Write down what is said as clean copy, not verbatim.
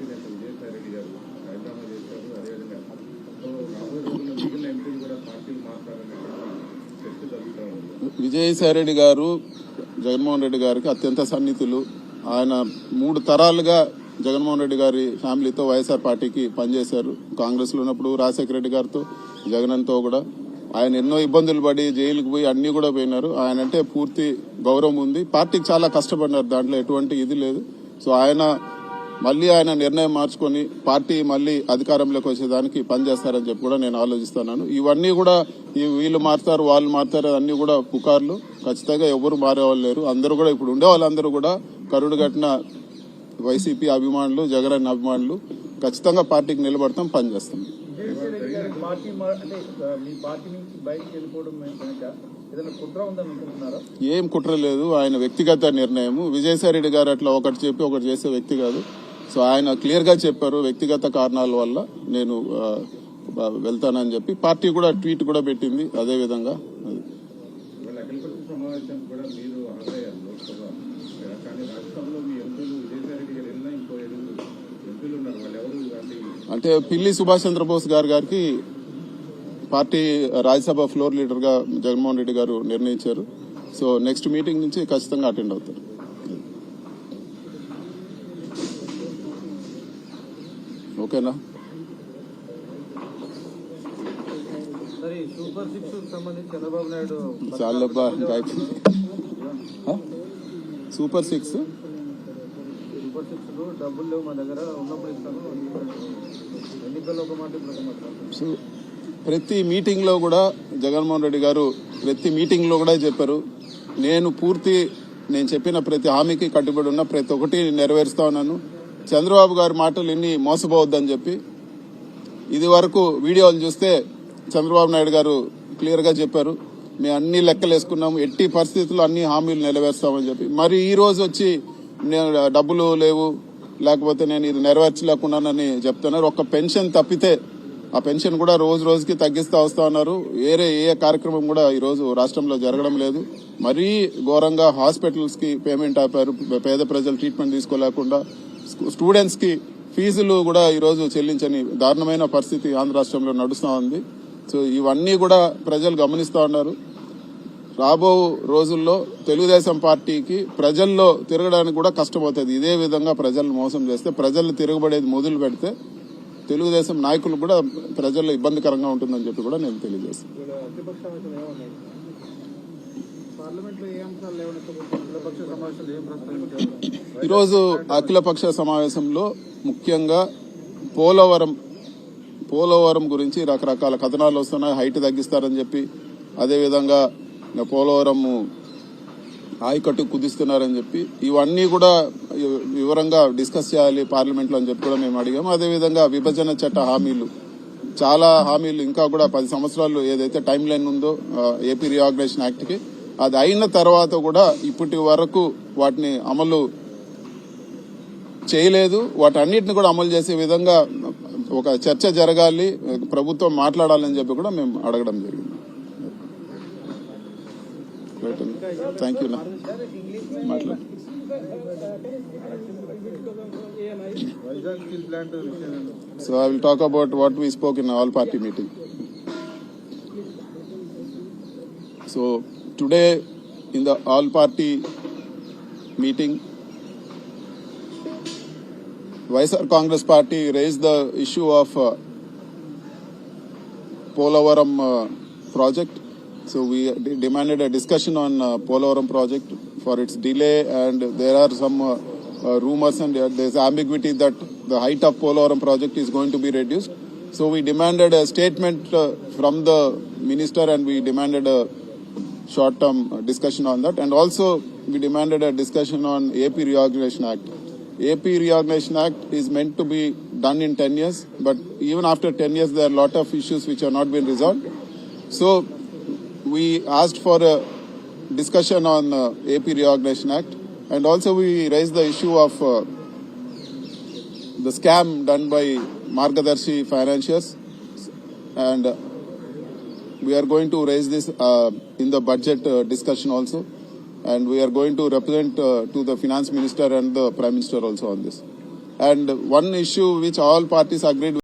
Party నేత విజయసాయి రెడ్డి గారు రాజీనామా చేశారు. అదేవిధంగా రాబోయే రోజుల్లో మిగిలిన ఎంపీలు కూడా పార్టీలు మాట్లాడాలనేటువంటి చర్చ జరుగుతూ ఉంది. విజయసాయి రెడ్డి గారు జగన్మోహన్ రెడ్డి గారికి అత్యంత సన్నిహితులు. ఆయన 3 తరాలుగా జగన్మోహన్ రెడ్డి గారి ఫ్యామిలీతో వైఎస్ఆర్ పార్టీకి పనిచేశారు. కాంగ్రెస్ లో ఉన్నప్పుడు రాజశేఖర రెడ్డి గారితో, జగన్తో కూడా ఆయన ఎన్నో ఇబ్బందులు పడి జైలుకు పోయి అన్ని కూడా పోయినారు. ఆయన అంటే పూర్తి గౌరవం ఉంది. పార్టీకి చాలా కష్టపడినారు, దాంట్లో ఎటువంటి ఇది లేదు. సో ఆయన నిర్ణయం మార్చుకొని పార్టీ మళ్ళీ అధికారంలోకి వచ్చేదానికి పనిచేస్తారని చెప్పి కూడా నేను ఆలోచిస్తున్నాను. ఇవన్నీ కూడా వీళ్ళు మారుతారు వాళ్ళు మారుతారు అన్ని కూడా పుకార్లు. ఖచ్చితంగా ఎవరు మారేవాళ్ళు లేరు. అందరూ కూడా ఇప్పుడు ఉండే వాళ్ళందరూ కూడా కరుడు కట్టిన వైసీపీ అభిమానులు, జగన్ అభిమానులు. ఖచ్చితంగా పార్టీకి నిలబడతాం, పనిచేస్తాం. ఏం కుట్ర లేదు, ఆయన వ్యక్తిగత నిర్ణయం. విజయసాయి రెడ్డి గారు అట్లా ఒకటి చెప్పి ఒకటి చేసే వ్యక్తి కాదు. సో ఆయన క్లియర్ గా చెప్పారు, వ్యక్తిగత కారణాల వల్ల నేను వెళ్తానని చెప్పి. పార్టీ కూడా ట్వీట్ కూడా పెట్టింది అదే విధంగా. అంటే పిల్లి సుభాష్ చంద్రబోస్ గారికి పార్టీ రాజ్యసభ ఫ్లోర్ లీడర్ గా జగన్మోహన్ రెడ్డి గారు నిర్ణయించారు. సో నెక్స్ట్ మీటింగ్ నుంచి ఖచ్చితంగా అటెండ్ అవుతారు. ఓకేనా? చాలబ్బా, సూపర్ సిక్స్ డబ్బులు లేవు మా దగ్గర, ఉన్నప్పుడు ఇస్తాను. ఎన్నికల్లో ఒక మాట, ప్రతి మీటింగ్ లో కూడా జగన్మోహన్ రెడ్డి గారు ప్రతి మీటింగ్ లో కూడా చెప్పారు, నేను చెప్పిన ప్రతి హామీకి కట్టుబడి ఉన్న ప్రతి ఒక్కటి నెరవేరుస్తా ఉన్నాను. చంద్రబాబు గారి మాటలు ఎన్ని మోసపోవద్దని చెప్పి ఇది వరకు వీడియోలు చూస్తే చంద్రబాబు నాయుడు గారు క్లియర్ గా చెప్పారు, మేము అన్ని లెక్కలు వేసుకున్నాము, ఎట్టి పరిస్థితుల్లో అన్ని హామీలు నెరవేరుస్తామని చెప్పి. మరి ఈ రోజు వచ్చి డబ్బులు లేవు, లేకపోతే నేను ఇది నెరవేర్చలేకున్నానని చెప్తున్నారు. ఒక్క పెన్షన్ తప్పితే ఆ పెన్షన్ కూడా రోజు రోజుకి తగ్గిస్తూ వస్తా ఉన్నారు. ఏ కార్యక్రమం కూడా ఈ రోజు రాష్ట్రంలో జరగడం లేదు. మరీ ఘోరంగా హాస్పిటల్స్ కి పేమెంట్ ఆపారు, పేద ప్రజలు ట్రీట్మెంట్ తీసుకోలేకుండా. స్టూడెంట్స్ కి ఫీజులు కూడా ఈ రోజు చెల్లించని దారుణమైన పరిస్థితి ఆంధ్ర రాష్ట్రంలో నడుస్తా ఉంది. సో ఇవన్నీ కూడా ప్రజలు గమనిస్తా ఉన్నారు. రాబో రోజుల్లో తెలుగుదేశం పార్టీకి ప్రజల్లో తిరగడానికి కూడా కష్టమవుతుంది. ఇదే విధంగా ప్రజలను మోసం చేస్తే, ప్రజలు తిరగబడేది మొదలు పెడితే తెలుగుదేశం నాయకులు కూడా ప్రజల్లో ఇబ్బందికరంగా ఉంటుందని చెప్పి కూడా నేను తెలియజేస్తాను. ఈరోజు అఖిలపక్ష సమావేశంలో ముఖ్యంగా పోలవరం గురించి రకరకాల కథనాలు వస్తున్నాయి. హైట్ తగ్గిస్తారని చెప్పి, అదేవిధంగా పోలవరం ఆయకట్టు కుదిస్తున్నారని చెప్పి, ఇవన్నీ కూడా వివరంగా డిస్కస్ చేయాలి పార్లమెంట్లో అని చెప్పి కూడా మేము అడిగాము. అదేవిధంగా విభజన చట్ట హామీలు, చాలా హామీలు ఇంకా కూడా 10 సంవత్సరాలు ఏదైతే టైం లైన్ ఉందో ఏపీ రీఆర్గనైజేషన్ యాక్ట్ కి, అది అయిన తర్వాత కూడా ఇప్పటి వరకు వాటిని అమలు చేయలేదు. వాటన్నిటిని కూడా అమలు చేసే విధంగా ఒక చర్చ జరగాలి, ప్రభుత్వం మాట్లాడాలని చెప్పి కూడా మేము అడగడం జరిగింది. Thank you. మాట్లాడు. So I will talk about what we spoke in all party meeting. So today in the all party meeting, YSR Congress Party raised the issue of Polavaram project. So we demanded a discussion on Polavaram project for its delay, and there are some rumors and there's ambiguity that the height of Polavaram project is going to be reduced. So we demanded a statement from the minister, and we demanded a short-term discussion on that. And also we demanded a discussion on AP Reorganization Act. AP Reorganization Act is meant to be done in 10 years, but even after 10 years there are a lot of issues which have not been resolved. So we asked for a discussion on AP Reorganization Act, and also we raised the issue of the scam done by Margadarshi Financiers, and we are going to raise this in the budget discussion also, and we are going to represent to the finance minister and the prime minister also on this. And one issue which all parties agreed